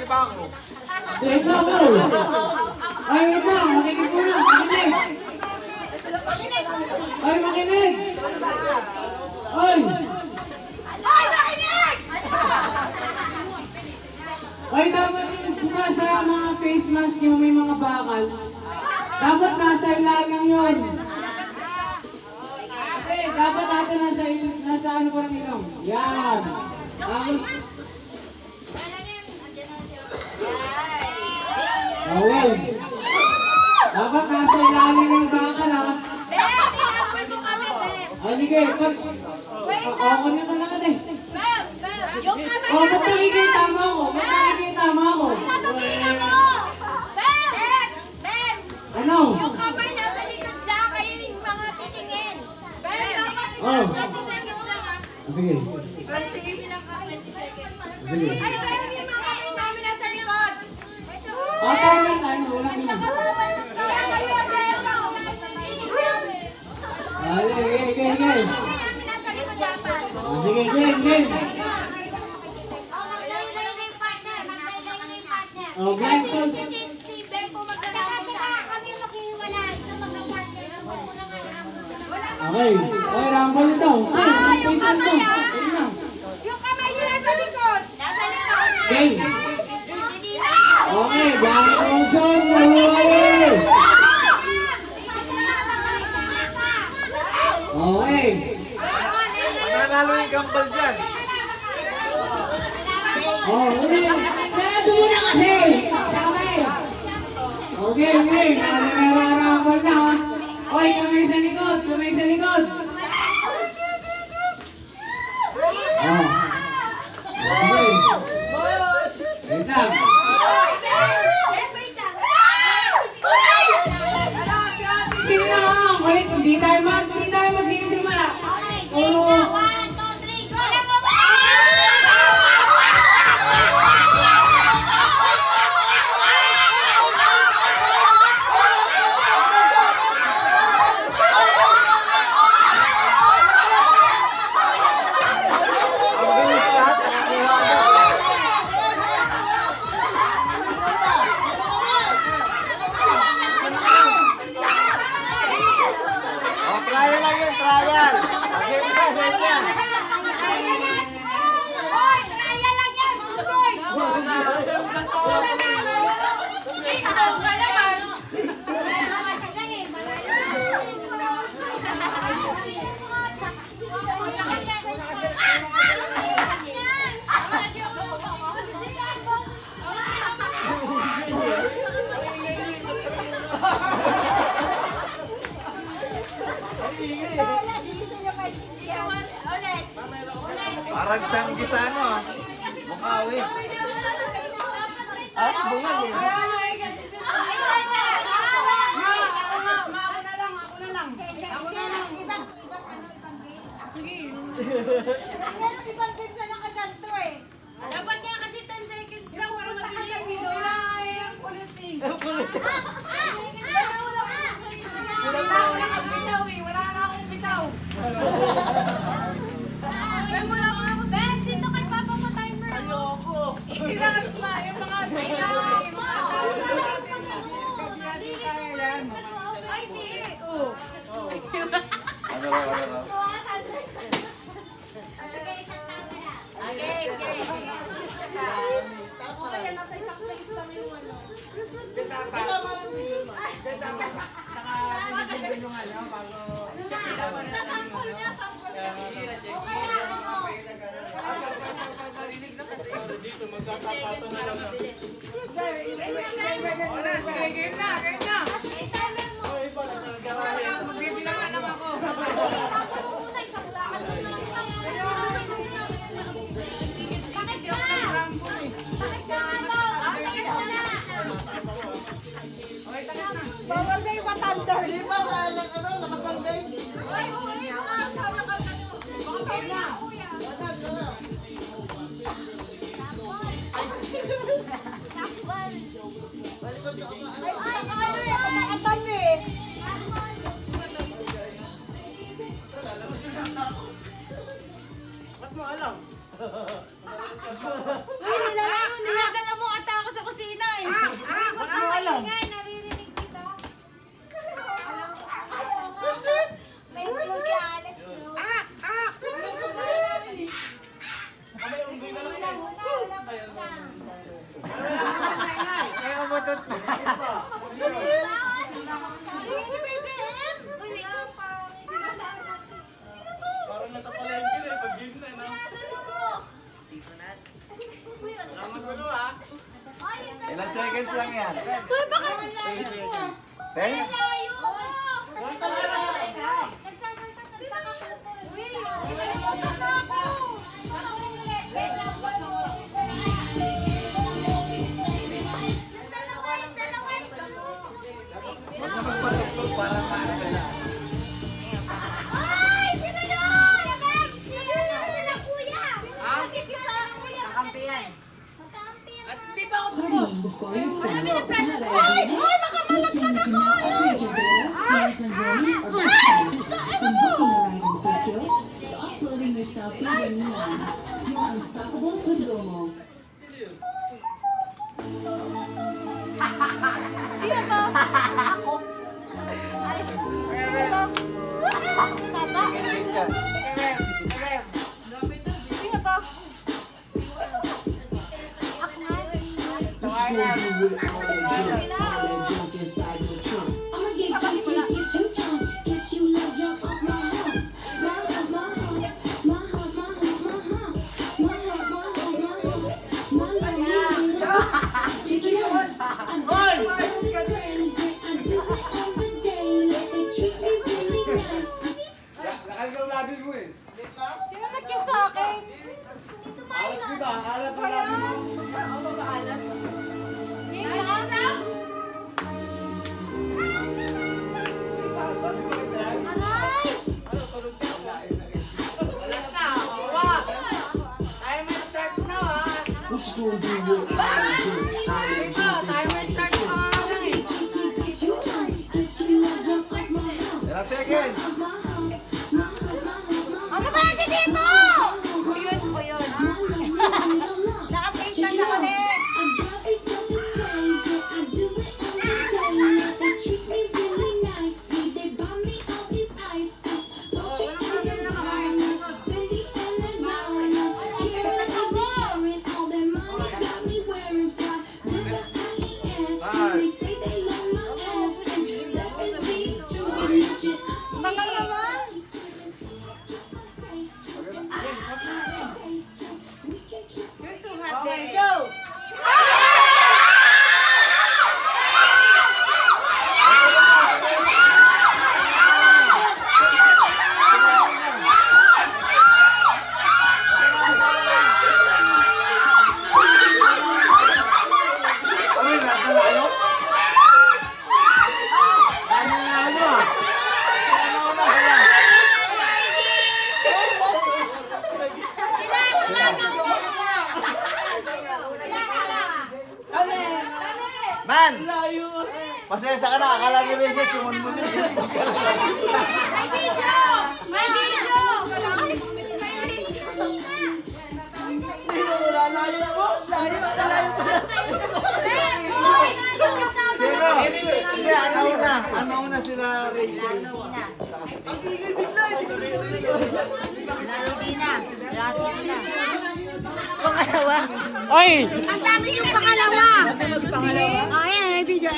Sali ba ako? Wait lang mo. Ay, wait lang. Makinig muna. Makinig. Ay, makinig. Ay. Ay, makinig! Ay, dapat yung sa mga face mask yung may mga bakal. Dapat nasa ilalim yun. Dapat natin nasa ano pa ng ilong. Yan. Tapos. Awal. Dapat nasa ilalim yung bakal ha. Ben, in-upload mo kami, Ben. Ay, sige. Ako na talaga eh. Ben, yung kamay Oh, ba't nakikita mo ako? Ba't nakikita mo ako? sasabihin mo! Ben! Ben! Ano? Yung kamay nasa likod na kayo yung mga titingin. Ben, dapat Oh. 20 seconds lang ha. Sige. 20 bilang ka, 20 seconds. Sige. Ay, Ben, yung mga kamay namin nasa likod. Okay na tayo. Wala na. Kaya kayo, kaya ka. Ay, sige. Kamay namin nasa likod dapat. Sige, game. Oh, blindfold. Si Ben po magkakita. Kami maghihiwalay. Ito mag-partner. Okay. Okay, rumble ito. Ah, yung kamay ah. Ayun na. Yung kamay yun nasa likod. Nasa likod. Game. Si Dina. Okay, blindfold zone. Mahuhuli. Okay. Mananalo yung gambal dyan. Oh, uli. Nado mo na kasi. Sabay. Okay, game. Rumble na. Okay, kamay sa likod. Kamay sa likod. Oh. Okay. Wait lang. Sino na ang kulit? Hindi tayo magsisimula. Oo. Ang bilis lahat. Nakuha agad. Oh, trial lang yun, trial. Game na, game yan. Parang tiyanggi sa ano ah. Mukhawi. Ah, bungag eh. Dapat nga kasi 10 seconds lang para mabilis. Ben, wala ka ako. Ben, dito kay Papa mo timer. Ayoko. Isilangan mo nga yung mga timer. Ay, di. Oh. Ano raw? Okay, okay. Okay, nasa isang place lang yung ano. Nasampol niya, sampol niya. Dito magkakapato na lang. Game na. I-timer mo. Bibilang na lang ako. Bakit ka? Bakit ka nga daw? Bakit ka na? Bawal na yung matandar. Di ba sa lakas ng day? Ay, uy, nakakasama ka na. Bakit na? Ay, yan. Uy, baka nalayo ko. Ten? Nalayo ko. Nagsasalta sa taka ko. Uy, nalimutan na ako. Huwag na magpatugtog para maano ka na. Ay, sino yun? Sino yun? Sila kuya. Magkikisa ang kuya. Kampiyan. Magkampiyan. At di ba ako Hurrying before your friend. Marami na precious. Not Ay, every ay, makabalot Then na you can now upgrade your data to use when roaming or backpacking. From booking a ride in Tokyo to uploading your selfie when you land. You're unstoppable with Gomo. Sino to? Ako. Ay, sino to? Tata? Kinisig dyan. Sino to? Ako nga. I'ma get you drunk, get you low drunk off my hump. My hump, my hump, my hump, my hump, my hump. My hump, my hump, my hump. My love, check it out. I do this all this crazy. I do it all the daily. They treat me really nice. Nakaligaw labi mo eh. Sino nag-kiss sa akin? Alat mo ba? Alat mo labi mo. Game ba? Aray! Alas na. Wow. Timer starts now ha. What you gonna do with Diba? Timer starts na lang eh. get you drunk, get you low drunk off my hump. Ilang seconds? My hump, my hump, my hump, my hump. Ano ba yan dito? Yun po yun. Naka-face na ako eh. I drive these mothers crazy. I do it all the daily. They treat me really nicely. They buy me all these ices. Dolce and Gabbana, Fendi and Madonna. Here I be sharing all their money. Got me wearing fly. Never IES. They say they love my ass. And 7 G's, true religion. Baka naman. You're so hot, Okay, Derek. go. Uy, nanalo? Nanalo ah. Ano na sila? Man! Pasensya ka na, akala ni Rachel, sumon mo din. May video! May video! Ay, may video! Layo po. Layo po. Ben, hoy! Kasama Sino? na. Hindi, ano una sila Rachel? Pangalawa. Ay! Ang dami yung pangalawa! Pangalawa? Oh, ayan, may video.